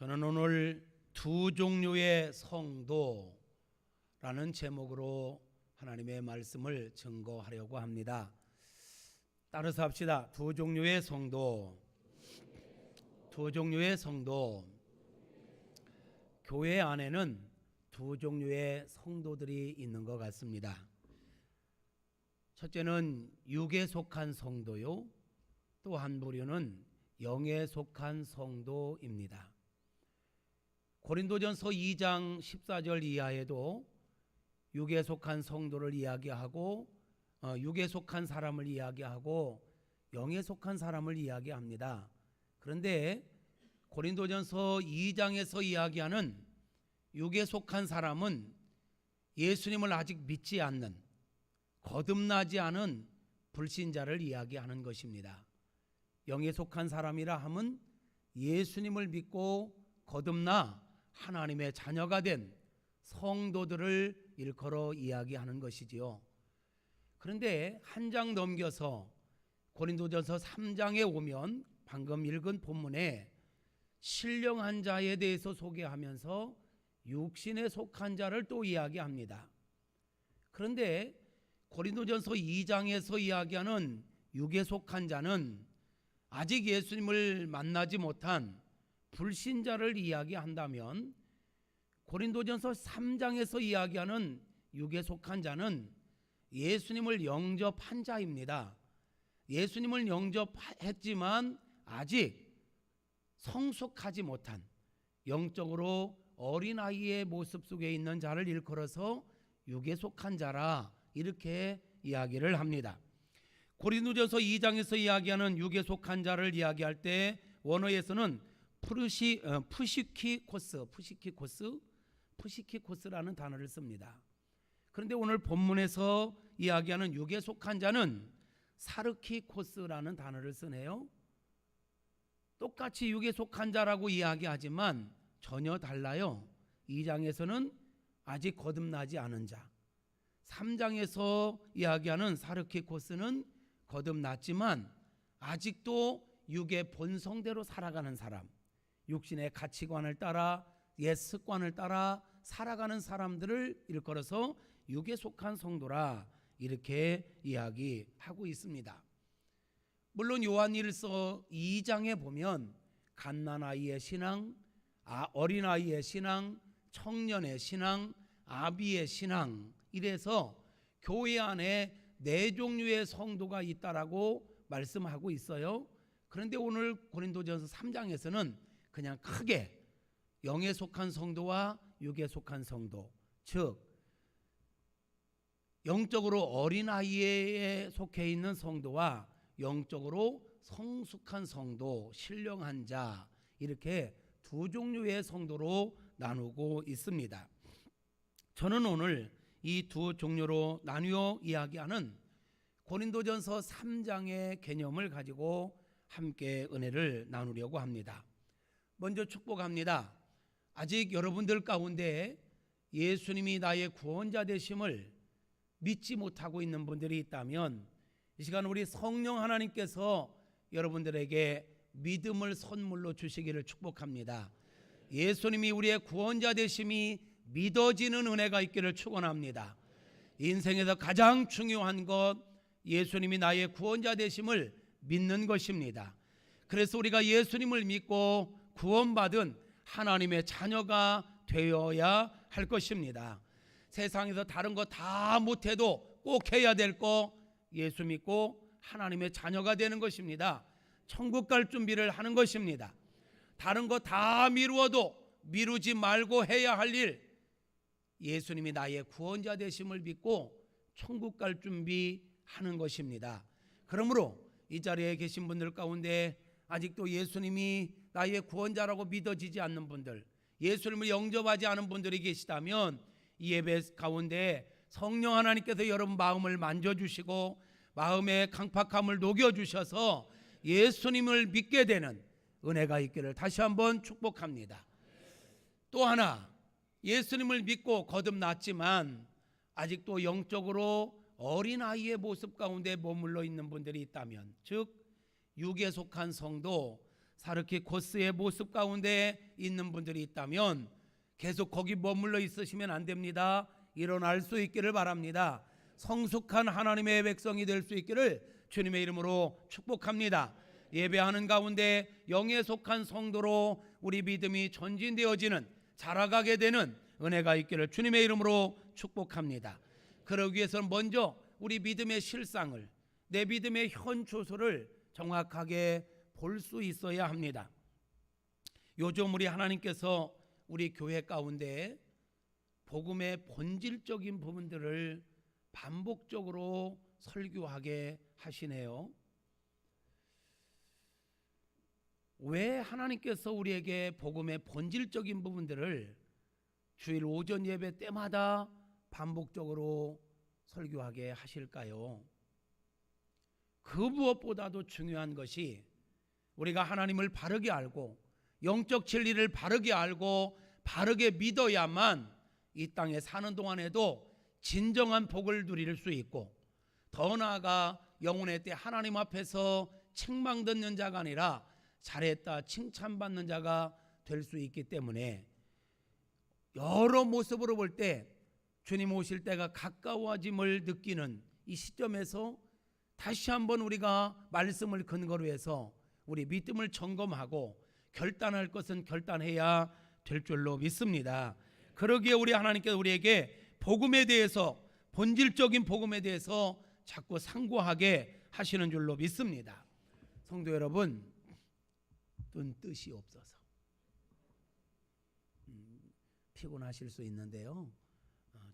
저는 오늘 두 종류의 성도라는 제목으로 하나님의 말씀을 증거하려고 합니다. 따라서 합시다. 두 종류의 성도. 두 종류의 성도. 교회 안에는 두 종류의 성도들이 있는 것 같습니다. 첫째는 육에 속한 성도요, 또 한 부류는 영에 속한 성도입니다. 고린도전서 2장 14절 이하에도 육에 속한 성도를 이야기하고 육에 속한 사람을 이야기하고 영에 속한 사람을 이야기합니다. 그런데 고린도전서 2장에서 이야기하는 육에 속한 사람은 예수님을 아직 믿지 않는, 거듭나지 않은 불신자를 이야기하는 것입니다. 영에 속한 사람이라 함은 예수님을 믿고 거듭나 하나님의 자녀가 된 성도들을 일컬어 이야기하는 것이지요. 그런데 한 장 넘겨서 고린도전서 3장에 오면 방금 읽은 본문에 신령한 자에 대해서 소개하면서 육신에 속한 자를 또 이야기합니다. 그런데 고린도전서 2장에서 이야기하는 육에 속한 자는 아직 예수님을 만나지 못한 불신자를 이야기한다면, 고린도전서 3장에서 이야기하는 육에 속한 자는 예수님을 영접한 자입니다. 예수님을 영접했지만 아직 성숙하지 못한, 영적으로 어린아이의 모습 속에 있는 자를 일컬어서 육에 속한 자라 이렇게 이야기를 합니다. 고린도전서 2장에서 이야기하는 육에 속한 자를 이야기할 때 원어에서는 푸시키코스라는 단어를 씁니다. 그런데 오늘 본문에서 이야기하는 육에 속한 자는 사르키코스라는 단어를 쓰네요. 똑같이 육에 속한 자라고 이야기하지만 전혀 달라요. 2장에서는 아직 거듭나지 않은 자, 3장에서 이야기하는 사르키코스는 거듭났지만 아직도 육의 본성대로 살아가는 사람, 육신의 가치관을 따라 옛 습관을 따라 살아가는 사람들을 일컬어서 육에 속한 성도라 이렇게 이야기하고 있습니다. 물론 요한일서 2장에 보면 갓난아이의 신앙, 어린아이의 신앙, 청년의 신앙, 아비의 신앙, 이래서 교회 안에 네 종류의 성도가 있다라고 말씀하고 있어요. 그런데 오늘 고린도전서 3장에서는 그냥 크게 영에 속한 성도와 육에 속한 성도, 즉 영적으로 어린아이에 속해 있는 성도와 영적으로 성숙한 성도, 신령한 자, 이렇게 두 종류의 성도로 나누고 있습니다. 저는 오늘 이 두 종류로 나누어 이야기하는 고린도전서 3장의 개념을 가지고 함께 은혜를 나누려고 합니다. 먼저 축복합니다. 아직 여러분들 가운데 예수님이 나의 구원자 되심을 믿지 못하고 있는 분들이 있다면 이 시간 우리 성령 하나님께서 여러분들에게 믿음을 선물로 주시기를 축복합니다. 예수님이 우리의 구원자 되심이 믿어지는 은혜가 있기를 축원합니다. 인생에서 가장 중요한 것, 예수님이 나의 구원자 되심을 믿는 것입니다. 그래서 우리가 예수님을 믿고 구원받은 하나님의 자녀가 되어야 할 것입니다. 세상에서 다른 거 다 못해도 꼭 해야 될 거, 예수 믿고 하나님의 자녀가 되는 것입니다. 천국 갈 준비를 하는 것입니다. 다른 거 다 미루어도 미루지 말고 해야 할 일, 예수님이 나의 구원자 되심을 믿고 천국 갈 준비하는 것입니다. 그러므로 이 자리에 계신 분들 가운데 아직도 예수님이 나의 구원자라고 믿어지지 않는 분들, 예수님을 영접하지 않은 분들이 계시다면 이 예배 가운데 성령 하나님께서 여러분 마음을 만져주시고 마음의 강팍함을 녹여주셔서 예수님을 믿게 되는 은혜가 있기를 다시 한번 축복합니다. 또 하나, 예수님을 믿고 거듭났지만 아직도 영적으로 어린아이의 모습 가운데 머물러 있는 분들이 있다면, 즉 육에 속한 성도, 사르키코스의 모습 가운데 있는 분들이 있다면 계속 거기 머물러 있으시면 안 됩니다. 일어날 수 있기를 바랍니다. 성숙한 하나님의 백성이 될 수 있기를 주님의 이름으로 축복합니다. 예배하는 가운데 영에 속한 성도로 우리 믿음이 전진되어지는, 자라가게 되는 은혜가 있기를 주님의 이름으로 축복합니다. 그러기 위해서는 먼저 우리 믿음의 실상을, 내 믿음의 현 주소를 정확하게 볼 수 있어야 합니다. 요즘 우리 하나님께서 우리 교회 가운데 복음의 본질적인 부분들을 반복적으로 설교하게 하시네요. 왜 하나님께서 우리에게 복음의 본질적인 부분들을 주일 오전 예배 때마다 반복적으로 설교하게 하실까요? 그 무엇보다도 중요한 것이 우리가 하나님을 바르게 알고 영적 진리를 바르게 알고 바르게 믿어야만 이 땅에 사는 동안에도 진정한 복을 누릴 수 있고, 더 나아가 영혼의 때 하나님 앞에서 책망 듣는 자가 아니라 잘했다 칭찬받는 자가 될 수 있기 때문에 여러 모습으로 볼 때 주님 오실 때가 가까워짐을 느끼는 이 시점에서 다시 한번 우리가 말씀을 근거로 해서 우리 믿음을 점검하고 결단할 것은 결단해야 될 줄로 믿습니다. 그러기에 우리 하나님께서 우리에게 복음에 대해서, 본질적인 복음에 대해서 자꾸 상고하게 하시는 줄로 믿습니다. 성도 여러분, 뜬 뜻이 없어서 피곤하실 수 있는데요,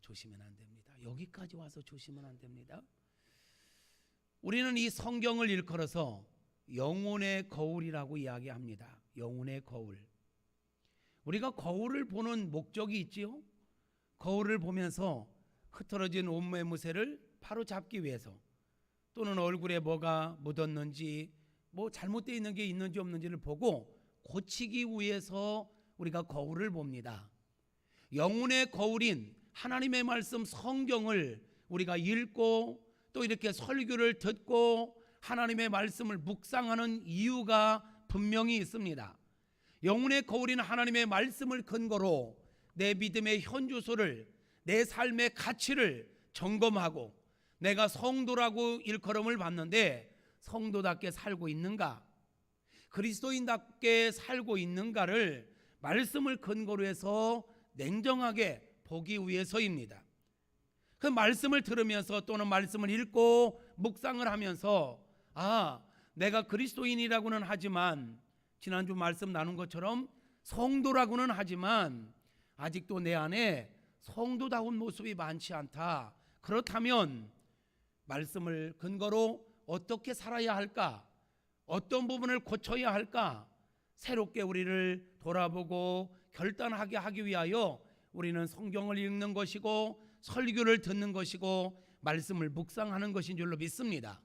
조심은 안 됩니다. 여기까지 와서 조심은 안 됩니다. 우리는 이 성경을 일컬어서 영혼의 거울이라고 이야기합니다. 영혼의 거울. 우리가 거울을 보는 목적이 있지요. 거울을 보면서 흐트러진 온몸의 무새를 바로 잡기 위해서, 또는 얼굴에 뭐가 묻었는지, 뭐 잘못되어 있는 게 있는지 없는지를 보고 고치기 위해서 우리가 거울을 봅니다. 영혼의 거울인 하나님의 말씀 성경을 우리가 읽고 또 이렇게 설교를 듣고 하나님의 말씀을 묵상하는 이유가 분명히 있습니다. 영혼의 거울인 하나님의 말씀을 근거로 내 믿음의 현주소를, 내 삶의 가치를 점검하고 내가 성도라고 일컬음을 받는데 성도답게 살고 있는가, 그리스도인답게 살고 있는가를 말씀을 근거로 해서 냉정하게 보기 위해서입니다. 그 말씀을 들으면서 또는 말씀을 읽고 묵상을 하면서 내가 그리스도인이라고는 하지만, 지난주 말씀 나눈 것처럼 성도라고는 하지만 아직도 내 안에 성도다운 모습이 많지 않다. 그렇다면 말씀을 근거로 어떻게 살아야 할까? 어떤 부분을 고쳐야 할까? 새롭게 우리를 돌아보고 결단하게 하기 위하여 우리는 성경을 읽는 것이고 설교를 듣는 것이고 말씀을 묵상하는 것인 줄로 믿습니다.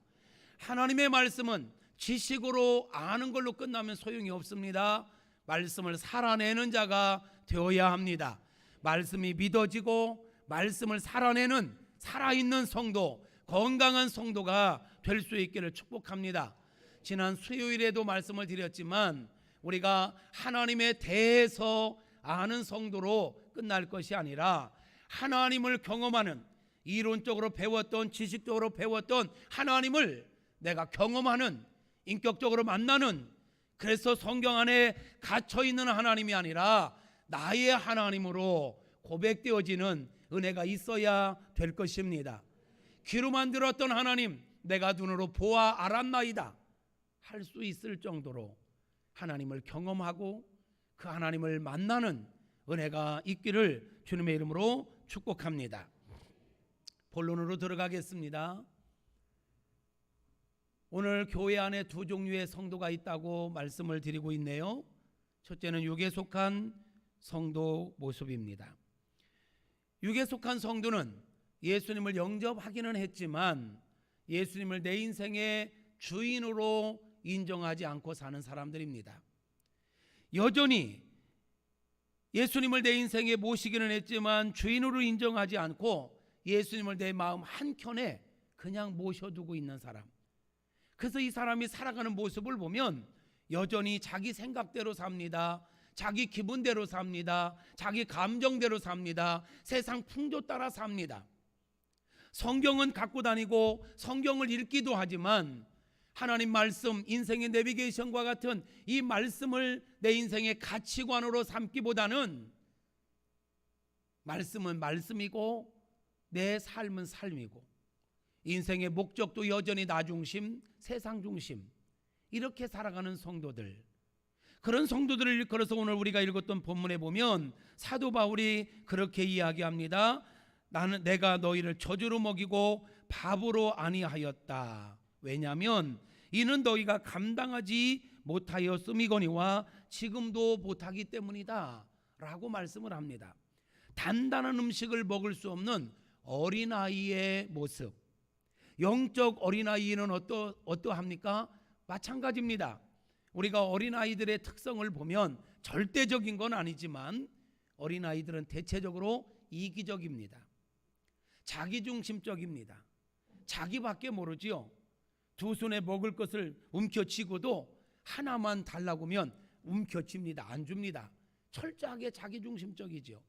하나님의 말씀은 지식으로 아는 걸로 끝나면 소용이 없습니다. 말씀을 살아내는 자가 되어야 합니다. 말씀이 믿어지고 말씀을 살아내는 살아있는 성도, 건강한 성도가 될 수 있기를 축복합니다. 지난 수요일에도 말씀을 드렸지만 우리가 하나님에 대해서 아는 성도로 끝날 것이 아니라 하나님을 경험하는, 이론적으로 배웠던, 지식적으로 배웠던 하나님을 내가 경험하는, 인격적으로 만나는, 그래서 성경 안에 갇혀있는 하나님이 아니라 나의 하나님으로 고백되어지는 은혜가 있어야 될 것입니다. 귀로 만들었던 하나님 내가 눈으로 보아 알았나이다 할 수 있을 정도로 하나님을 경험하고 그 하나님을 만나는 은혜가 있기를 주님의 이름으로 축복합니다. 본론으로 들어가겠습니다. 오늘 교회 안에 두 종류의 성도가 있다고 말씀을 드리고 있네요. 첫째는 육에 속한 성도 모습입니다. 육에 속한 성도는 예수님을 영접하기는 했지만 예수님을 내 인생의 주인으로 인정하지 않고 사는 사람들입니다. 여전히 예수님을 내 인생에 모시기는 했지만 주인으로 인정하지 않고 예수님을 내 마음 한켠에 그냥 모셔두고 있는 사람. 그래서 이 사람이 살아가는 모습을 보면 여전히 자기 생각대로 삽니다. 자기 기분대로 삽니다. 자기 감정대로 삽니다. 세상 풍조 따라 삽니다. 성경은 갖고 다니고 성경을 읽기도 하지만 하나님 말씀, 인생의 내비게이션과 같은 이 말씀을 내 인생의 가치관으로 삼기보다는 말씀은 말씀이고 내 삶은 삶이고 인생의 목적도 여전히 나 중심, 세상 중심, 이렇게 살아가는 성도들, 그런 성도들을 일컬어서 오늘 우리가 읽었던 본문에 보면 사도 바울이 그렇게 이야기합니다. 내가 너희를 저주로 먹이고 밥으로 아니하였다. 왜냐하면 이는 너희가 감당하지 못하였음이거니와 지금도 못하기 때문이다 라고 말씀을 합니다. 단단한 음식을 먹을 수 없는 어린아이의 모습, 영적 어린아이는 어떠합니까? 마찬가지입니다. 우리가 어린아이들의 특성을 보면 절대적인 건 아니지만 어린아이들은 대체적으로 이기적입니다. 자기중심적입니다. 자기밖에 모르지요. 두 손에 먹을 것을 움켜쥐고도 하나만 달라고 하면 움켜쥡니다. 안 줍니다. 철저하게 자기중심적이죠.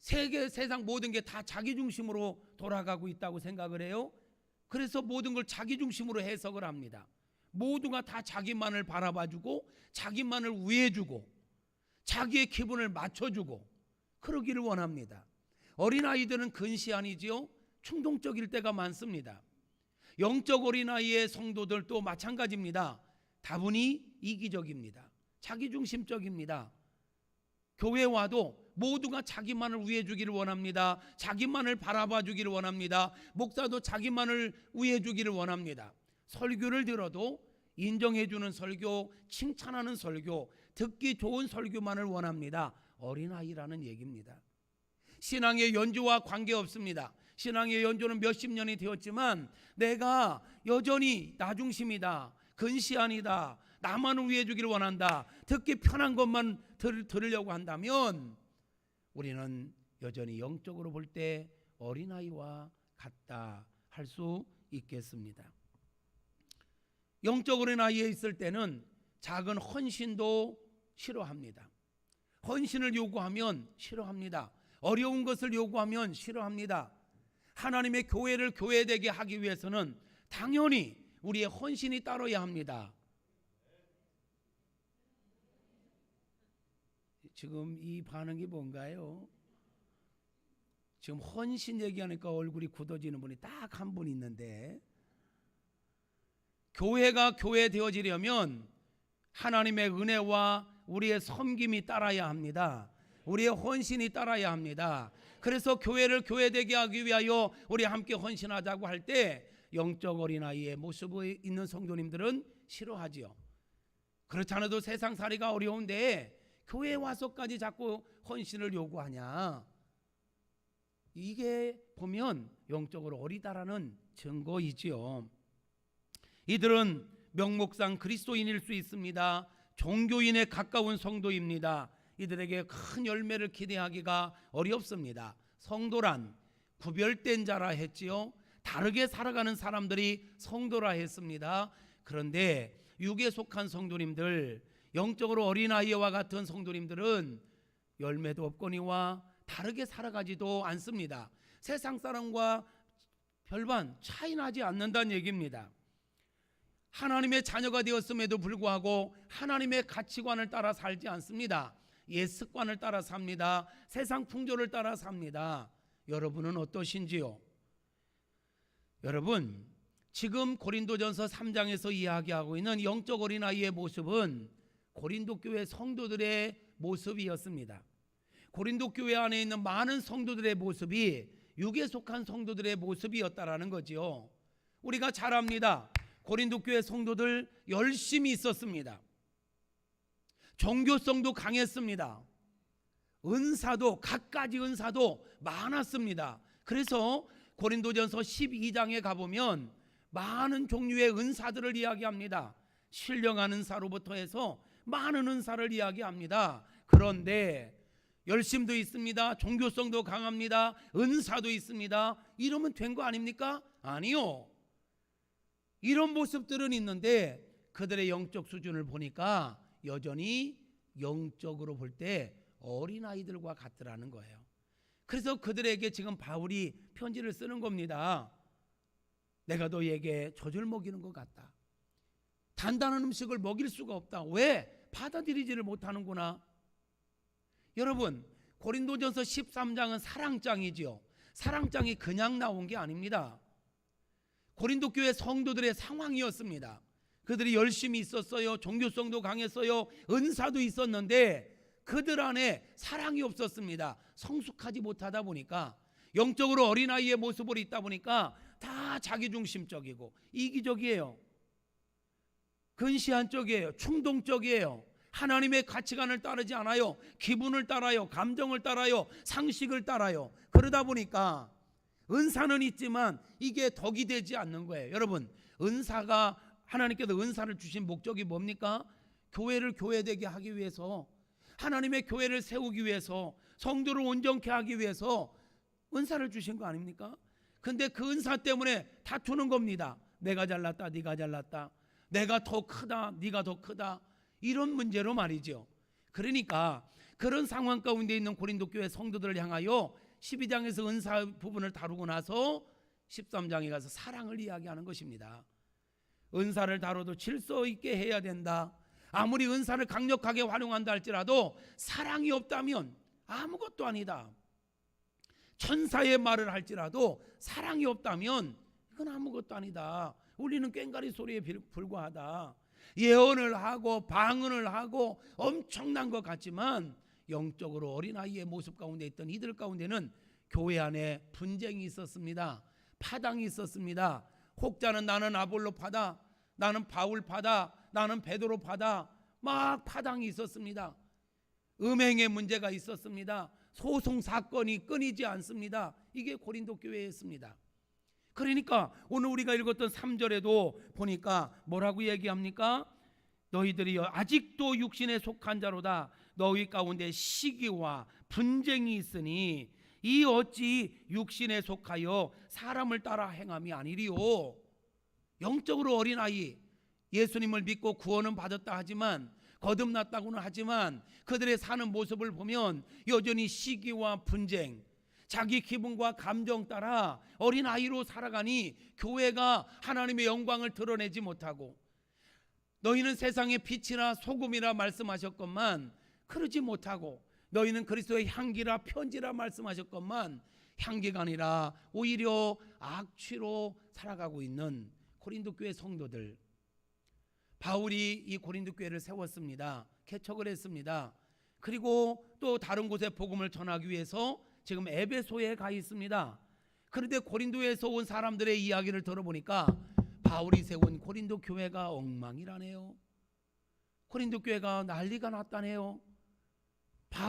세상 모든 게 다 자기중심으로 돌아가고 있다고 생각을 해요. 그래서 모든 걸 자기중심으로 해석을 합니다. 모두가 다 자기만을 바라봐주고 자기만을 우애해주고 자기의 기분을 맞춰주고 그러기를 원합니다. 어린아이들은 근시안이지요. 충동적일 때가 많습니다. 영적 어린아이의 성도들도 마찬가지입니다. 다분히 이기적입니다. 자기중심적입니다. 교회 와도 모두가 자기만을 우애해주기를 원합니다. 자기만을 바라봐주기를 원합니다. 목사도 자기만을 우애해주기를 원합니다. 설교를 들어도 인정해주는 설교, 칭찬하는 설교, 듣기 좋은 설교만을 원합니다. 어린아이라는 얘기입니다. 신앙의 연조와 관계없습니다. 신앙의 연조는 몇십 년이 되었지만 내가 여전히 나 중심이다, 근시안이다, 나만 우애해주기를 원한다, 듣기 편한 것만 들으려고 한다면 우리는 여전히 영적으로 볼 때 어린아이와 같다 할 수 있겠습니다. 영적 어린아이에 있을 때는 작은 헌신도 싫어합니다. 헌신을 요구하면 싫어합니다. 어려운 것을 요구하면 싫어합니다. 하나님의 교회를 교회되게 하기 위해서는 당연히 우리의 헌신이 따라야 합니다. 지금 이 반응이 뭔가요? 지금 헌신 얘기하니까 얼굴이 굳어지는 분이 딱 한 분 있는데, 교회가 교회 되어지려면 하나님의 은혜와 우리의 섬김이 따라야 합니다. 우리의 헌신이 따라야 합니다. 그래서 교회를 교회되게 하기 위하여 우리 함께 헌신하자고 할 때 영적 어린아이의 모습이 있는 성도님들은 싫어하지요. 그렇지 않아도 세상살이가 어려운데 교회에 와서까지 자꾸 헌신을 요구하냐, 이게 보면 영적으로 어리다라는 증거이지요. 이들은 명목상 그리스도인일 수 있습니다. 종교인에 가까운 성도입니다. 이들에게 큰 열매를 기대하기가 어렵습니다. 성도란 구별된 자라 했지요. 다르게 살아가는 사람들이 성도라 했습니다. 그런데 육에 속한 성도님들, 영적으로 어린아이와 같은 성도님들은 열매도 없거니와 다르게 살아가지도 않습니다. 세상 사람과 별반 차이 나지 않는다는 얘기입니다. 하나님의 자녀가 되었음에도 불구하고 하나님의 가치관을 따라 살지 않습니다. 옛 습관을 따라 삽니다. 세상 풍조를 따라 삽니다. 여러분은 어떠신지요? 여러분, 지금 고린도전서 3장에서 이야기하고 있는 영적 어린아이의 모습은 고린도 교회 성도들의 모습이었습니다. 고린도 교회 안에 있는 많은 성도들의 모습이 육에 속한 성도들의 모습이었다라는 거지요. 우리가 잘 압니다. 고린도 교회 성도들 열심히 있었습니다. 종교성도 강했습니다. 은사도, 갖가지 은사도 많았습니다. 그래서 고린도전서 12장에 가보면 많은 종류의 은사들을 이야기합니다. 신령한 은사로부터 해서 많은 은사를 이야기합니다. 그런데 열심도 있습니다. 종교성도 강합니다. 은사도 있습니다. 이러면 된 거 아닙니까? 아니요. 이런 모습들은 있는데 그들의 영적 수준을 보니까 여전히 영적으로 볼 때 어린아이들과 같더라는 거예요. 그래서 그들에게 지금 바울이 편지를 쓰는 겁니다. 내가 너에게 젖을 먹이는 것 같다. 단단한 음식을 먹일 수가 없다. 왜? 받아들이지를 못하는구나. 여러분, 고린도전서 13장은 사랑장이지요. 사랑장이 그냥 나온 게 아닙니다. 고린도 교회 성도들의 상황이었습니다. 그들이 열심히 있었어요. 종교성도 강했어요. 은사도 있었는데 그들 안에 사랑이 없었습니다. 성숙하지 못하다 보니까, 영적으로 어린아이의 모습으로 있다 보니까 다 자기중심적이고 이기적이에요. 근시안적이에요. 충동적이에요. 하나님의 가치관을 따르지 않아요. 기분을 따라요. 감정을 따라요. 상식을 따라요. 그러다 보니까 은사는 있지만 이게 덕이 되지 않는 거예요. 여러분, 은사가, 하나님께서 은사를 주신 목적이 뭡니까? 교회를 교회되게 하기 위해서, 하나님의 교회를 세우기 위해서, 성도를 온전케 하기 위해서 은사를 주신 거 아닙니까? 근데 그 은사 때문에 다투는 겁니다. 내가 잘났다, 네가 잘났다. 내가 더 크다, 네가 더 크다. 이런 문제로 말이죠. 그러니까 그런 상황 가운데 있는 고린도 교회 성도들을 향하여 12장에서 은사 부분을 다루고 나서 13장에 가서 사랑을 이야기하는 것입니다. 은사를 다뤄도 질서 있게 해야 된다. 아무리 은사를 강력하게 활용한다 할지라도 사랑이 없다면 아무것도 아니다. 천사의 말을 할지라도 사랑이 없다면 이건 아무것도 아니다. 울리는 꽹과리 소리에 불과하다. 예언을 하고 방언을 하고 엄청난 것 같지만 영적으로 어린아이의 모습 가운데 있던 이들 가운데는 교회 안에 분쟁이 있었습니다. 파당이 있었습니다. 혹자는 나는 아볼로파다, 나는 바울파다, 나는 베드로파다, 막 파당이 있었습니다. 음행의 문제가 있었습니다. 소송 사건이 끊이지 않습니다. 이게 고린도 교회였습니다. 그러니까 오늘 우리가 읽었던 3절에도 보니까 뭐라고 얘기합니까? 너희들이 아직도 육신에 속한 자로다. 너희 가운데 시기와 분쟁이 있으니 이 어찌 육신에 속하여 사람을 따라 행함이 아니리요. 영적으로 어린아이, 예수님을 믿고 구원은 받았다 하지만, 거듭났다고는 하지만 그들의 사는 모습을 보면 여전히 시기와 분쟁, 자기 기분과 감정 따라 어린아이로 살아가니 교회가 하나님의 영광을 드러내지 못하고, 너희는 세상의 빛이나 소금이라 말씀하셨건만 그러지 못하고, 너희는 그리스도의 향기라 편지라 말씀하셨건만 향기가 아니라 오히려 악취로 살아가고 있는 고린도 교회 성도들. 바울이 이 고린도 교회를 세웠습니다. 개척을 했습니다. 그리고 또 다른 곳에 복음을 전하기 위해서 지금 에베소에 가 있습니다. 그런데 고린도에서 온 사람들의 이야기를 들어보니까 바울이 세운 고린도 교회가 엉망이라네요. 고린도 교회가 난리가 났다네요.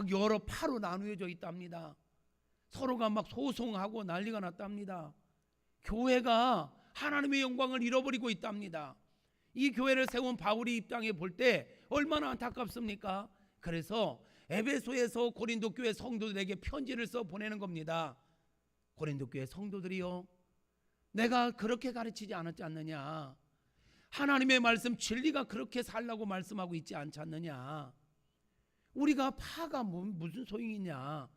여러 파로 나누어져 있답니다. 서로가 막 소송하고 난리가 났답니다. 교회가 하나님의 영광을 잃어버리고 있답니다. 이 교회를 세운 바울이 입장해 볼 때 얼마나 안타깝습니까? 그래서 에베소에서 고린도 교회 성도들에게 편지를 써 보내는 겁니다. 고린도 교회 성도들이요, 내가 그렇게 가르치지 않았지 않느냐? 하나님의 말씀 진리가 그렇게 살라고 말씀하고 있지 않지 않느냐? 우리가 파가 무슨 소용이냐?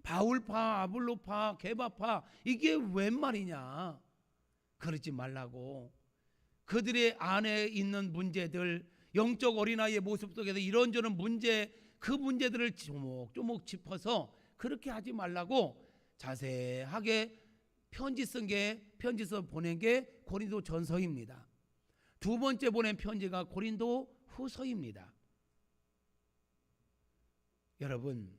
바울파, 아볼로파, 게바파, 이게 웬 말이냐? 그러지 말라고. 그들의 안에 있는 문제들, 영적 어린아이의 모습 속에서 이런저런 문제, 그 문제들을 조목조목 짚어서 그렇게 하지 말라고 자세하게 편지 써 보낸 게 고린도 전서입니다. 두 번째 보낸 편지가 고린도 후서입니다. 여러분,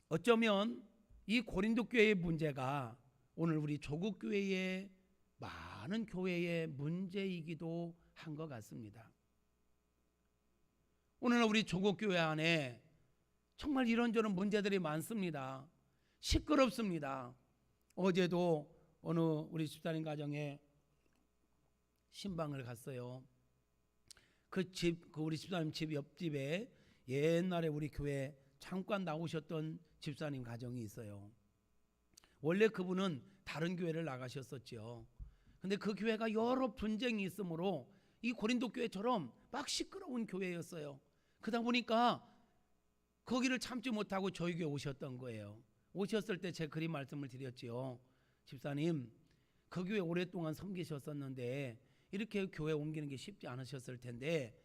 어쩌면 이 고린도 교회의 문제가 오늘 우리 조국 교회의 많은 교회의 문제이기도 한 것 같습니다. 오늘 우리 조국 교회 안에 정말 이런저런 문제들이 많습니다. 시끄럽습니다. 어제도 어느 우리 집사님 가정에 신방을 갔어요. 그 우리 집사님 집 옆집에 옛날에 우리 교회 잠깐 나오셨던 집사님 가정이 있어요. 원래 그분은 다른 교회를 나가셨었죠. 근데 그 교회가 여러 분쟁이 있으므로 이 고린도 교회처럼 막 시끄러운 교회였어요. 그러다 보니까 거기를 참지 못하고 저희 교회 오셨던 거예요. 오셨을 때 제가 그리 말씀을 드렸지요. 집사님, 그 교회 오랫동안 섬기셨었는데 이렇게 교회 옮기는 게 쉽지 않으셨을 텐데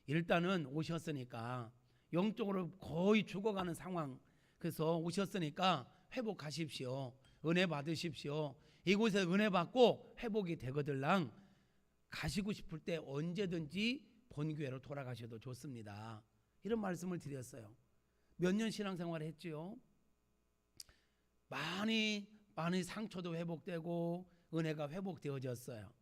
일단은 오셨으니까 영적으로 거의 죽어가는 상황, 그래서 오셨으니까 회복하십시오. 은혜 받으십시오. 이곳에 은혜 받고 회복이 되거들랑 가시고 싶을 때 언제든지 본교회로 돌아가셔도 좋습니다. 이런 말씀을 드렸어요. 몇 년 신앙생활을 했지요. 많이 상처도 회복되고 은혜가 회복되어졌어요.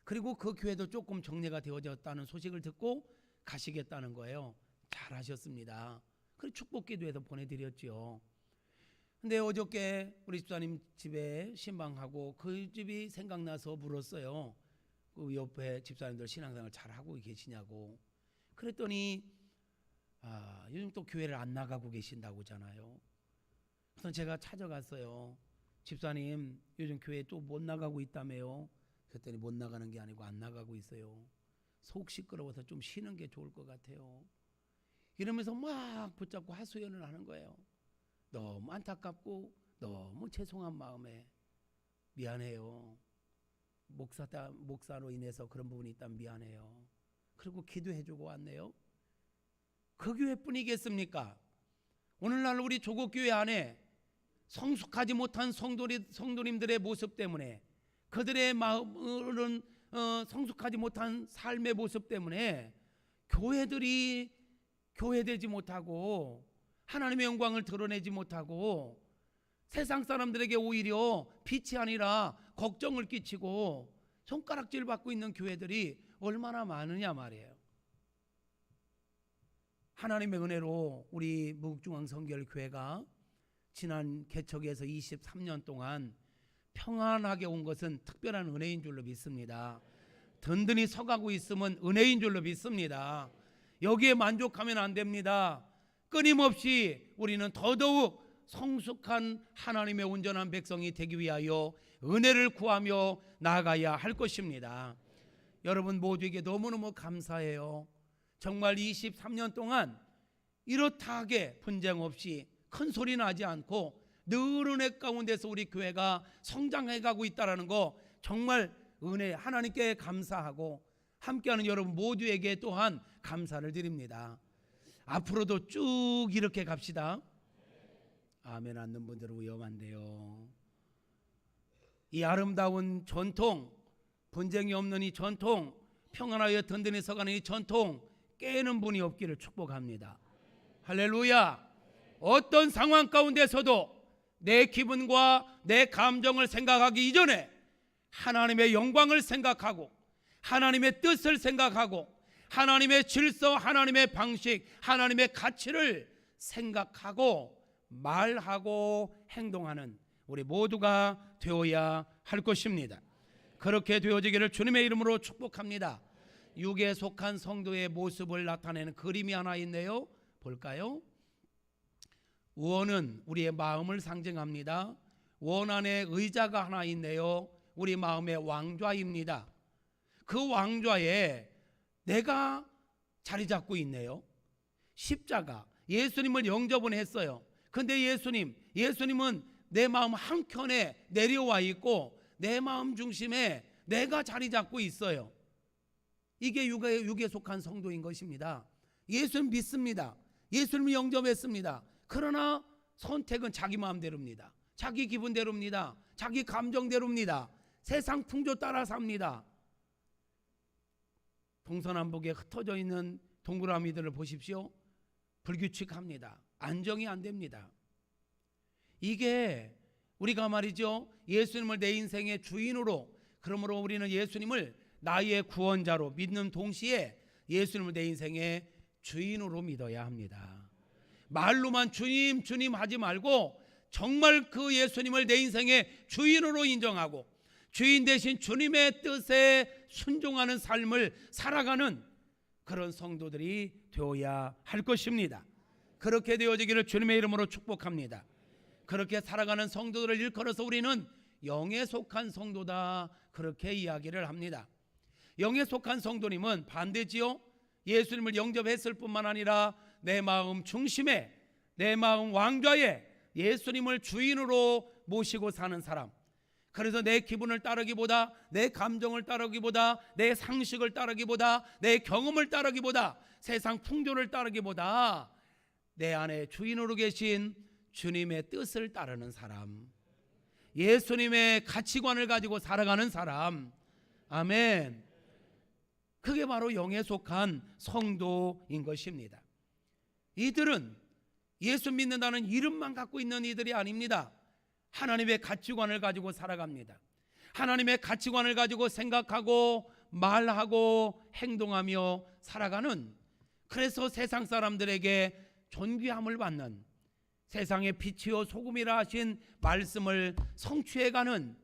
그리고 그 교회도 조금 정리가 되어졌다는 소식을 듣고 가시겠다는 거예요. 잘하셨습니다. 그리고 축복기도해서 보내드렸죠. 근데 어저께 우리 집사님 집에 신방하고 그 집이 생각나서 물었어요. 그 옆에 집사님들 신앙생활 잘하고 계시냐고. 그랬더니 요즘 또 교회를 안 나가고 계신다고잖아요. 그래서 제가 찾아갔어요. 집사님, 요즘 교회 또 못 나가고 있다며요. 그랬더니 못 나가는 게 아니고 안 나가고 있어요. 속 시끄러워서 좀 쉬는 게 좋을 것 같아요. 이러면서 막 붙잡고 하소연을 하는 거예요. 너무 안타깝고 너무 죄송한 마음에 미안해요. 목사로 인해서 그런 부분이 있다면 미안해요. 그리고 기도해주고 왔네요. 그 교회뿐이겠습니까? 오늘날 우리 조국교회 안에 성숙하지 못한 성도님들의 모습 때문에, 그들의 마음은 성숙하지 못한 삶의 모습 때문에 교회들이 교회되지 못하고 하나님의 영광을 드러내지 못하고 세상 사람들에게 오히려 빛이 아니라 걱정을 끼치고 손가락질 받고 있는 교회들이 얼마나 많으냐 말이에요. 하나님의 은혜로 우리 무국중앙성결교회가 지난 개척에서 23년 동안 평안하게 온 것은 특별한 은혜인 줄로 믿습니다. 든든히 서가고 있으면 은혜인 줄로 믿습니다. 여기에 만족하면 안 됩니다. 끊임없이 우리는 더더욱 성숙한 하나님의 온전한 백성이 되기 위하여 은혜를 구하며 나아가야 할 것입니다. 여러분 모두에게 너무너무 감사해요. 정말 23년 동안 이렇다하게 분쟁 없이 큰 소리 나지 않고 늘 은혜 가운데서 우리 교회가 성장해가고 있다는 거 정말 은혜, 하나님께 감사하고 함께하는 여러분 모두에게 또한 감사를 드립니다. 앞으로도 쭉 이렇게 갑시다. 아멘 않는 분들은 위험한데요. 이 아름다운 전통, 분쟁이 없는 이 전통, 평안하여 든든히 서가는 이 전통 깨는 분이 없기를 축복합니다. 할렐루야. 어떤 상황 가운데서도 내 기분과 내 감정을 생각하기 이전에 하나님의 영광을 생각하고 하나님의 뜻을 생각하고 하나님의 질서, 하나님의 방식, 하나님의 가치를 생각하고 말하고 행동하는 우리 모두가 되어야 할 것입니다. 그렇게 되어지기를 주님의 이름으로 축복합니다. 육에 속한 성도의 모습을 나타내는 그림이 하나 있네요. 볼까요? 우원은 우리의 마음을 상징합니다. 원 안에 의자가 하나 있네요. 우리 마음의 왕좌입니다. 그 왕좌에 내가 자리 잡고 있네요. 십자가, 예수님을 영접은 했어요. 근데 예수님은 내 마음 한켠에 내려와 있고 내 마음 중심에 내가 자리 잡고 있어요. 이게 육에 속한 성도인 것입니다. 예수님 믿습니다. 예수님을 영접했습니다. 그러나 선택은 자기 마음대로입니다. 자기 기분대로입니다. 자기 감정대로입니다. 세상 풍조 따라 삽니다. 동서남북에 흩어져 있는 동그라미들을 보십시오. 불규칙합니다. 안정이 안 됩니다. 이게 우리가 말이죠, 예수님을 내 인생의 주인으로, 그러므로 우리는 예수님을 나의 구원자로 믿는 동시에 예수님을 내 인생의 주인으로 믿어야 합니다. 말로만 주님 주님 하지 말고 정말 그 예수님을 내 인생의 주인으로 인정하고 주인 대신 주님의 뜻에 순종하는 삶을 살아가는 그런 성도들이 되어야 할 것입니다. 그렇게 되어지기를 주님의 이름으로 축복합니다. 그렇게 살아가는 성도들을 일컬어서 우리는 영에 속한 성도다, 그렇게 이야기를 합니다. 영에 속한 성도님은 반대지요. 예수님을 영접했을 뿐만 아니라 내 마음 중심에, 내 마음 왕좌에 예수님을 주인으로 모시고 사는 사람. 그래서 내 기분을 따르기보다, 내 감정을 따르기보다, 내 상식을 따르기보다, 내 경험을 따르기보다, 세상 풍조를 따르기보다 내 안에 주인으로 계신 주님의 뜻을 따르는 사람, 예수님의 가치관을 가지고 살아가는 사람. 아멘. 그게 바로 영에 속한 성도인 것입니다. 이들은 예수 믿는다는 이름만 갖고 있는 이들이 아닙니다. 하나님의 가치관을 가지고 살아갑니다. 하나님의 가치관을 가지고 생각하고 말하고 행동하며 살아가는, 그래서 세상 사람들에게 존귀함을 받는, 세상의 빛이요 소금이라 하신 말씀을 성취해가는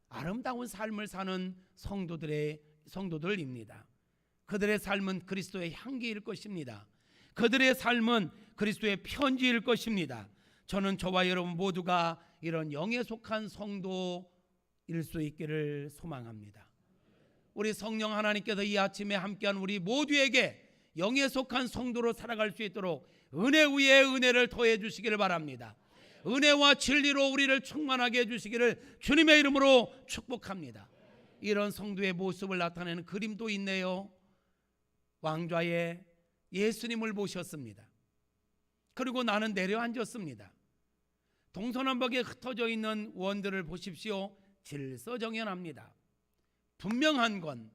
아름다운 삶을 사는 성도들입니다. 그들의 삶은 그리스도의 향기일 것입니다. 그들의 삶은 그리스도의 편지일 것입니다. 저는 저와 여러분 모두가 이런 영에 속한 성도일 수 있기를 소망합니다. 우리 성령 하나님께서 이 아침에 함께한 우리 모두에게 영에 속한 성도로 살아갈 수 있도록 은혜 위에 은혜를 더해 주시기를 바랍니다. 은혜와 진리로 우리를 충만하게 해주시기를 주님의 이름으로 축복합니다. 이런 성도의 모습을 나타내는 그림도 있네요. 왕좌에 예수님을 모셨습니다. 그리고 나는 내려앉았습니다. 동서남북에 흩어져 있는 원들을 보십시오. 질서정연합니다. 분명한 건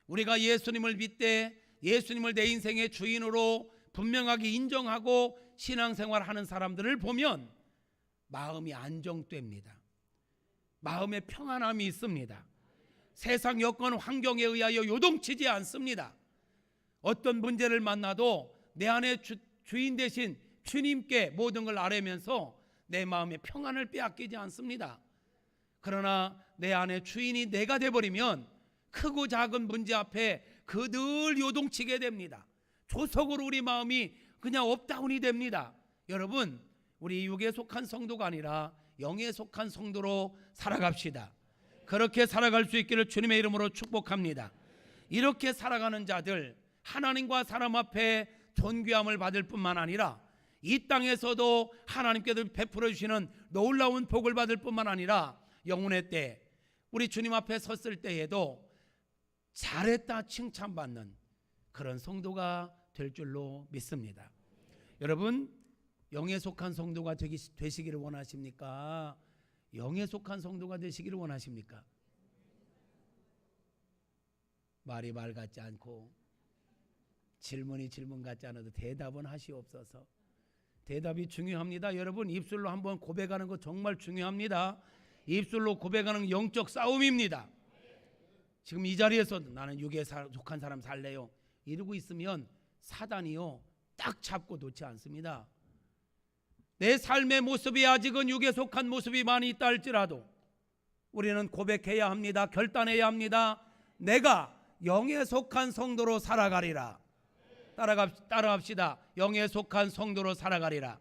우리가 예수님을 믿되 예수님을 내 인생의 주인으로 분명하게 인정하고 신앙생활하는 사람들을 보면 마음이 안정됩니다. 마음에 평안함이 있습니다. 세상 여건 환경에 의하여 요동치지 않습니다. 어떤 문제를 만나도 내 안에 주인 되신 주님께 모든 걸 아뢰면서 내 마음의 평안을 빼앗기지 않습니다. 그러나 내 안에 주인이 내가 돼버리면 크고 작은 문제 앞에 늘 요동치게 됩니다. 조석으로 우리 마음이 그냥 업다운이 됩니다. 여러분, 우리 육에 속한 성도가 아니라 영에 속한 성도로 살아갑시다. 그렇게 살아갈 수 있기를 주님의 이름으로 축복합니다. 이렇게 살아가는 자들, 하나님과 사람 앞에 존귀함을 받을 뿐만 아니라 이 땅에서도 하나님께서 베풀어 주시는 놀라운 복을 받을 뿐만 아니라 영혼의 때, 우리 주님 앞에 섰을 때에도 잘했다 칭찬받는 그런 성도가 될 줄로 믿습니다. 여러분, 영에 속한 성도가 되시기를 원하십니까? 영에 속한 성도가 되시기를 원하십니까? 말이 말 같지 않고 질문이 질문 같지 않아도 대답은 하시옵소서. 대답이 중요합니다. 여러분, 입술로 한번 고백하는 거 정말 중요합니다. 입술로 고백하는 영적 싸움입니다. 지금 이 자리에서 나는 육에 속한 사람 살래요 이러고 있으면 사단이요 딱 잡고 놓지 않습니다. 내 삶의 모습이 아직은 육에 속한 모습이 많이 있다 할지라도 우리는 고백해야 합니다. 결단해야 합니다. 내가 영에 속한 성도로 살아가리라. 따라합시다. 영에 속한 성도로 살아가리라.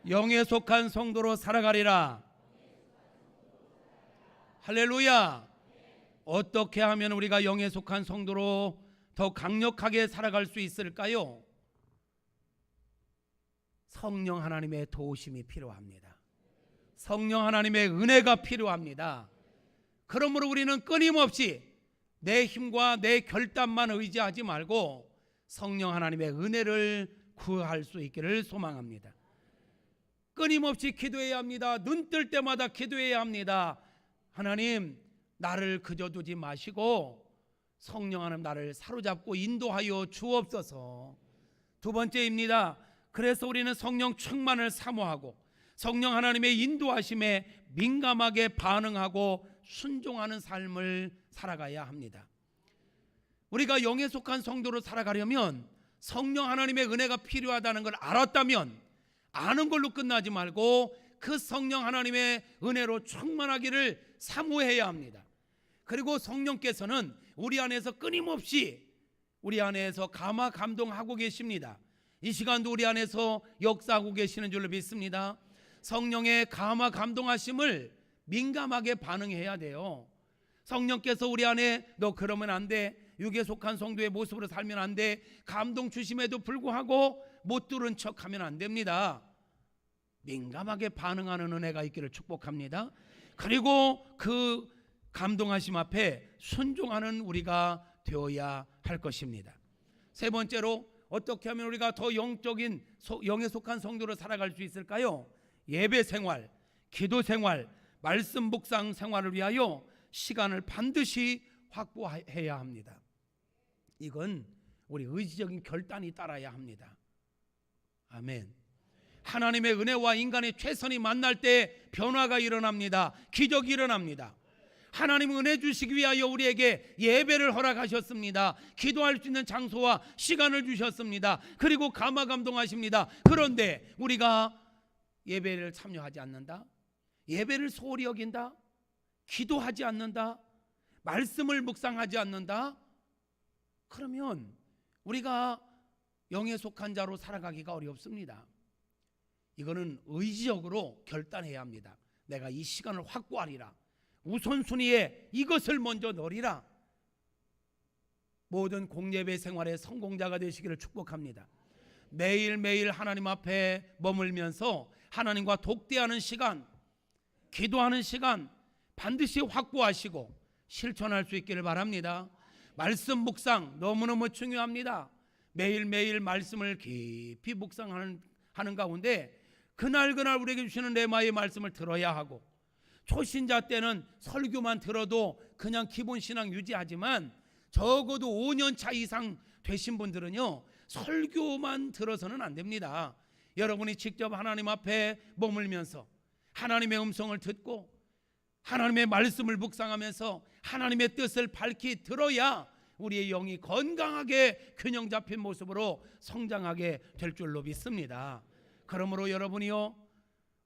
영에 속한 성도로 살아가리라. 할렐루야. 어떻게 하면 우리가 영에 속한 성도로 더 강력하게 살아갈 수 있을까요? 성령 하나님의 도우심이 필요합니다. 성령 하나님의 은혜가 필요합니다. 그러므로 우리는 끊임없이 내 힘과 내 결단만 의지하지 말고 성령 하나님의 은혜를 구할 수 있기를 소망합니다. 끊임없이 기도해야 합니다. 눈 뜰 때마다 기도해야 합니다. 하나님, 나를 그저 두지 마시고 성령 하나님 나를 사로잡고 인도하여 주옵소서. 두 번째입니다. 그래서 우리는 성령 충만을 사모하고 성령 하나님의 인도하심에 민감하게 반응하고 순종하는 삶을 살아가야 합니다. 우리가 영에 속한 성도로 살아가려면 성령 하나님의 은혜가 필요하다는 걸 알았다면 아는 걸로 끝나지 말고 그 성령 하나님의 은혜로 충만하기를 사모해야 합니다. 그리고 성령께서는 우리 안에서 끊임없이 우리 안에서 감화 감동하고 계십니다. 이 시간도 우리 안에서 역사하고 계시는 줄로 믿습니다. 성령의 감화 감동하심을 민감하게 반응해야 돼요. 성령께서 우리 안에 너 그러면 안 돼, 육에 속한 성도의 모습으로 살면 안 돼, 감동 주심에도 불구하고 못 들은 척하면 안 됩니다. 민감하게 반응하는 은혜가 있기를 축복합니다. 그리고 그 감동하심 앞에 순종하는 우리가 되어야 할 것입니다. 세 번째로 어떻게 하면 우리가 더 영적인 영에 속한 성도로 살아갈 수 있을까요? 예배 생활, 기도 생활, 말씀 묵상 생활을 위하여 시간을 반드시 확보해야 합니다. 이건 우리 의지적인 결단이 따라야 합니다. 아멘. 하나님의 은혜와 인간의 최선이 만날 때 변화가 일어납니다. 기적이 일어납니다. 하나님 은혜 주시기 위하여 우리에게 예배를 허락하셨습니다. 기도할 수 있는 장소와 시간을 주셨습니다. 그리고 감화감동하십니다. 그런데 우리가 예배를 참여하지 않는다, 예배를 소홀히 여긴다, 기도하지 않는다, 말씀을 묵상하지 않는다, 그러면 우리가 영에 속한 자로 살아가기가 어렵습니다. 이거는 의지적으로 결단해야 합니다. 내가 이 시간을 확보하리라, 우선순위에 이것을 먼저 넣으리라. 모든 공예배 생활의 성공자가 되시기를 축복합니다. 매일매일 하나님 앞에 머물면서 하나님과 독대하는 시간, 기도하는 시간 반드시 확보하시고 실천할 수 있기를 바랍니다. 말씀 묵상 너무너무 중요합니다. 매일매일 말씀을 깊이 묵상하는 가운데 그날 우리에게 주시는 레마의 말씀을 들어야 하고, 초신자 때는 설교만 들어도 그냥 기본 신앙 유지하지만 적어도 5년 차 이상 되신 분들은요, 설교만 들어서는 안 됩니다. 여러분이 직접 하나님 앞에 머물면서 하나님의 음성을 듣고 하나님의 말씀을 묵상하면서 하나님의 뜻을 밝히 들어야 우리의 영이 건강하게 균형 잡힌 모습으로 성장하게 될 줄로 믿습니다. 그러므로 여러분이요,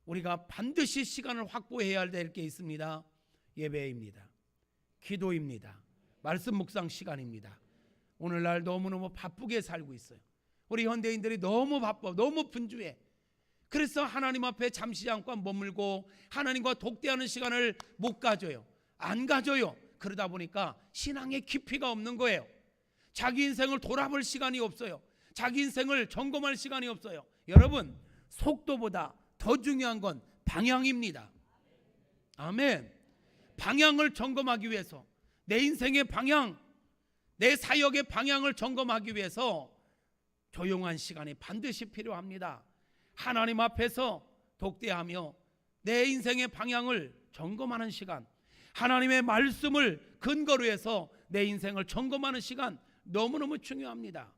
우리가 반드시 시간을 확보해야 될 게 있습니다. 예배입니다. 기도입니다. 말씀 묵상 시간입니다. 오늘날 너무너무 바쁘게 살고 있어요. 우리 현대인들이 너무 바빠, 너무 분주해. 그래서 하나님 앞에 잠시 잠깐 머물고 하나님과 독대하는 시간을 못 가져요. 안 가져요. 그러다 보니까 신앙의 깊이가 없는 거예요. 자기 인생을 돌아볼 시간이 없어요. 자기 인생을 점검할 시간이 없어요. 여러분, 속도보다 더 중요한 건 방향입니다. 아멘. 방향을 점검하기 위해서, 내 인생의 방향, 내 사역의 방향을 점검하기 위해서 조용한 시간이 반드시 필요합니다. 하나님 앞에서 독대하며 내 인생의 방향을 점검하는 시간, 하나님의 말씀을 근거로 해서 내 인생을 점검하는 시간 너무너무 중요합니다.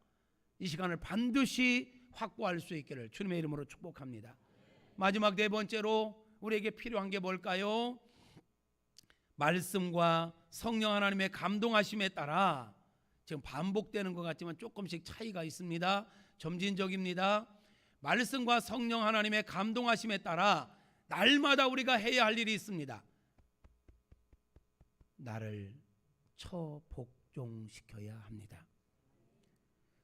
이 시간을 반드시 확보할 수 있기를 주님의 이름으로 축복합니다. 마지막 네 번째로 우리에게 필요한 게 뭘까요? 말씀과 성령 하나님의 감동하심에 따라, 지금 반복되는 것 같지만 조금씩 차이가 있습니다. 점진적입니다. 말씀과 성령 하나님의 감동하심에 따라 날마다 우리가 해야 할 일이 있습니다. 나를 처복종시켜야 합니다.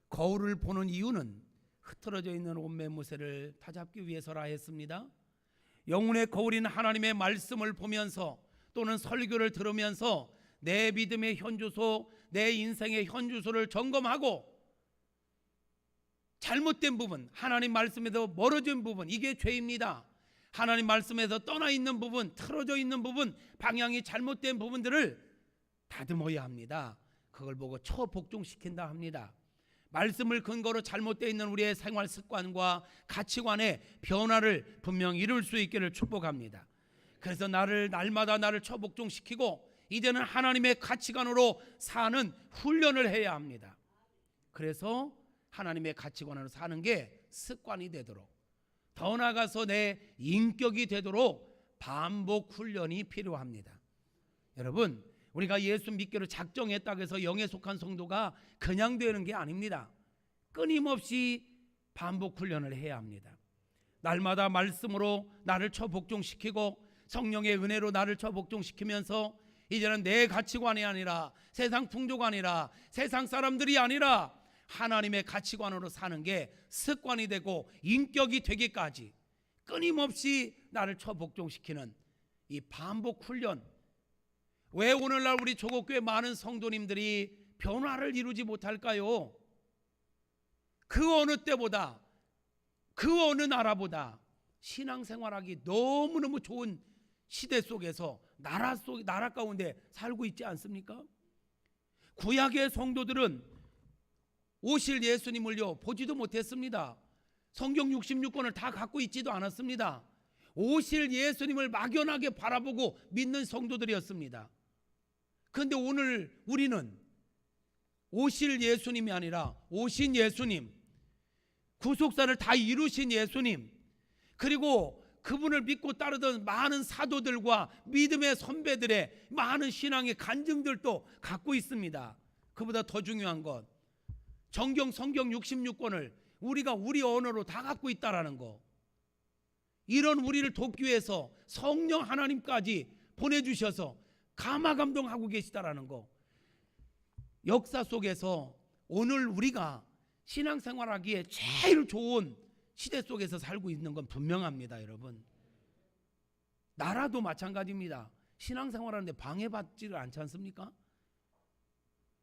거울을 보는 이유는 흐트러져 있는 옷매 무새를 다잡기 위해서라 했습니다. 영혼의 거울인 하나님의 말씀을 보면서 또는 설교를 들으면서 내 믿음의 현주소, 내 인생의 현주소를 점검하고 잘못된 부분, 하나님 말씀에서 멀어진 부분, 이게 죄입니다. 하나님 말씀에서 떠나 있는 부분, 틀어져 있는 부분, 방향이 잘못된 부분들을 다듬어야 합니다. 그걸 보고 처복종시킨다 합니다. 말씀을 근거로 잘못되어 있는 우리의 생활 습관과 가치관의 변화를 분명히 이룰 수 있기를 축복합니다. 그래서 날마다 나를 처복종시키고 이제는 하나님의 가치관으로 사는 훈련을 해야 합니다. 그래서 하나님의 가치관으로 사는 게 습관이 되도록, 더 나아가서 내 인격이 되도록 반복 훈련이 필요합니다. 여러분, 우리가 예수 믿기로 작정했다고 해서 영에 속한 성도가 그냥 되는 게 아닙니다. 끊임없이 반복 훈련을 해야 합니다. 날마다 말씀으로 나를 처복종시키고 성령의 은혜로 나를 처복종시키면서 이제는 내 가치관이 아니라 세상 풍조가 아니라 세상 사람들이 아니라 하나님의 가치관으로 사는 게 습관이 되고 인격이 되기까지 끊임없이 나를 처복종시키는 이 반복 훈련, 왜 오늘날 우리 조국교회 많은 성도님들이 변화를 이루지 못할까요? 그 어느 때보다, 그 어느 나라보다 신앙생활하기 너무너무 좋은 시대 속에서 나라 가운데 살고 있지 않습니까? 구약의 성도들은 오실 예수님을요 보지도 못했습니다. 성경 66권을 다 갖고 있지도 않았습니다. 오실 예수님을 막연하게 바라보고 믿는 성도들이었습니다. 그런데 오늘 우리는 오실 예수님이 아니라 오신 예수님, 구속사를 다 이루신 예수님, 그리고 그분을 믿고 따르던 많은 사도들과 믿음의 선배들의 많은 신앙의 간증들도 갖고 있습니다. 그보다 더 중요한 건 성경 66권을 우리가 우리 언어로 다 갖고 있다라는 거. 이런 우리를 돕기 위해서 성령 하나님까지 보내주셔서 감화감동하고 계시다라는 거. 역사 속에서 오늘 우리가 신앙생활하기에 제일 좋은 시대 속에서 살고 있는 건 분명합니다, 여러분. 나라도 마찬가지입니다. 신앙생활하는데 방해받지를 않지 않습니까?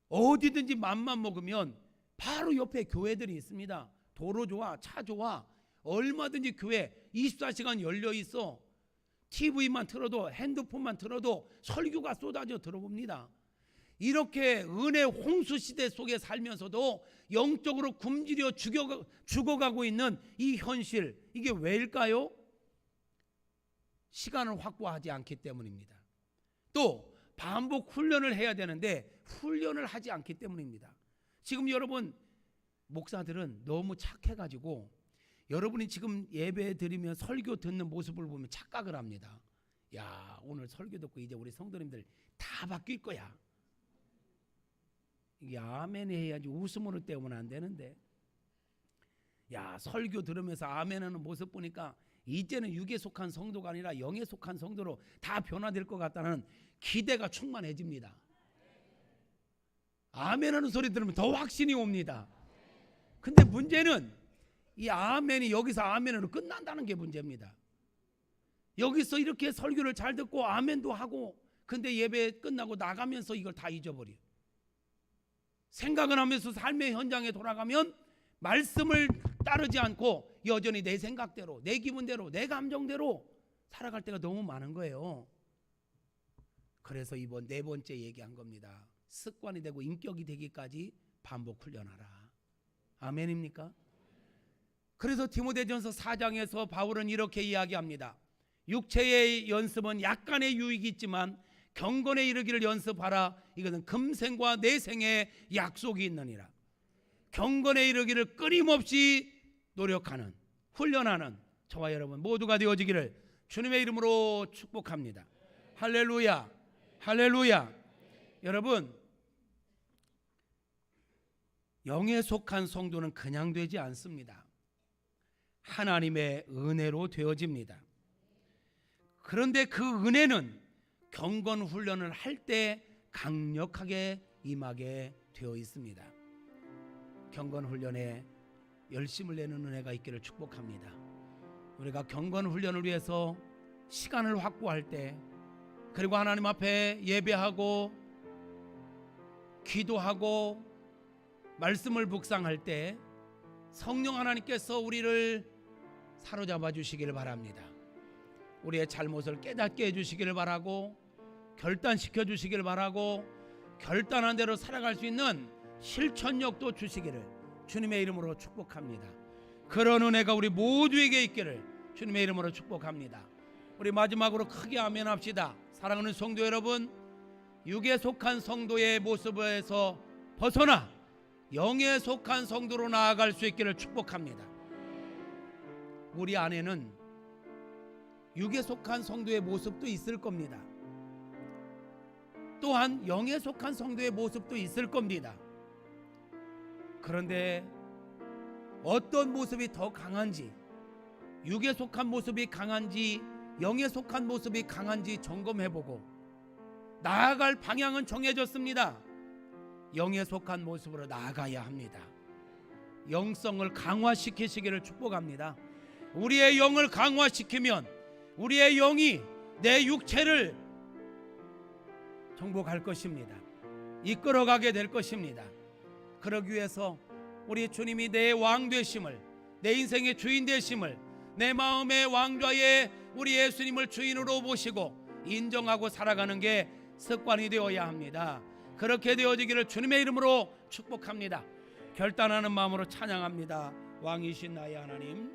어디든지 맘만 먹으면 바로 옆에 교회들이 있습니다. 도로 좋아, 차 좋아, 얼마든지 교회 24시간 열려 있어. TV만 틀어도, 핸드폰만 틀어도 설교가 쏟아져 들어옵니다. 이렇게 은혜 홍수 시대 속에 살면서도 영적으로 굶주려 죽어가고 있는 이 현실, 이게 왜일까요? 시간을 확보하지 않기 때문입니다. 또 반복 훈련을 해야 되는데 훈련을 하지 않기 때문입니다. 지금 여러분 목사들은 너무 착해가지고 여러분이 지금 예배 드리면 설교 듣는 모습을 보면 착각을 합니다. 야, 오늘 설교 듣고 이제 우리 성도님들 다 바뀔 거야. 이게 아멘 해야지 웃음으로 때우면 안 되는데, 야, 설교 들으면서 아멘하는 모습 보니까 이제는 육에 속한 성도가 아니라 영에 속한 성도로 다 변화될 것 같다는 기대가 충만해집니다. 아멘하는 소리 들으면 더 확신이 옵니다. 근데 문제는 이 아멘이 여기서 아멘으로 끝난다는 게 문제입니다. 여기서 이렇게 설교를 잘 듣고 아멘도 하고, 근데 예배 끝나고 나가면서 이걸 다 잊어버려. 생각을 하면서 삶의 현장에 돌아가면 말씀을 따르지 않고 여전히 내 생각대로, 내 기분대로, 내 감정대로 살아갈 때가 너무 많은 거예요. 그래서 이번 네 번째 얘기한 겁니다. 습관이 되고 인격이 되기까지 반복 훈련하라. 아멘입니까? 그래서 디모데전서 4장에서 바울은 이렇게 이야기합니다. 육체의 연습은 약간의 유익이 있지만 경건에 이르기를 연습하라. 이것은 금생과 내생의 약속이 있느니라. 경건에 이르기를 끊임없이 노력하는, 훈련하는 저와 여러분 모두가 되어지기를 주님의 이름으로 축복합니다. 할렐루야, 할렐루야. 여러분, 영에 속한 성도는 그냥 되지 않습니다. 하나님의 은혜로 되어집니다. 그런데 그 은혜는 경건 훈련을 할 때 강력하게 임하게 되어 있습니다. 경건 훈련에 열심을 내는 은혜가 있기를 축복합니다. 우리가 경건 훈련을 위해서 시간을 확보할 때, 그리고 하나님 앞에 예배하고 기도하고 말씀을 묵상할 때 성령 하나님께서 우리를 사로잡아 주시기를 바랍니다. 우리의 잘못을 깨닫게 해주시기를 바라고, 결단시켜 주시기를 바라고, 결단한 대로 살아갈 수 있는 실천력도 주시기를 주님의 이름으로 축복합니다. 그런 은혜가 우리 모두에게 있기를 주님의 이름으로 축복합니다. 우리 마지막으로 크게 아멘 합시다. 사랑하는 성도 여러분, 육에 속한 성도의 모습에서 벗어나 영에 속한 성도로 나아갈 수 있기를 축복합니다. 우리 안에는 육에 속한 성도의 모습도 있을 겁니다. 또한 영에 속한 성도의 모습도 있을 겁니다. 그런데 어떤 모습이 더 강한지, 육에 속한 모습이 강한지 영에 속한 모습이 강한지 점검해보고 나아갈 방향은 정해졌습니다. 영에 속한 모습으로 나아가야 합니다. 영성을 강화시키시기를 축복합니다. 우리의 영을 강화시키면 우리의 영이 내 육체를 정복할 것입니다. 이끌어가게 될 것입니다. 그러기 위해서 우리 주님이 내 왕 되심을, 내 인생의 주인 되심을, 내 마음의 왕좌에 우리 예수님을 주인으로 모시고 인정하고 살아가는 게 습관이 되어야 합니다. 그렇게 되어지기를 주님의 이름으로 축복합니다. 결단하는 마음으로 찬양합니다. 왕이신 나의 하나님,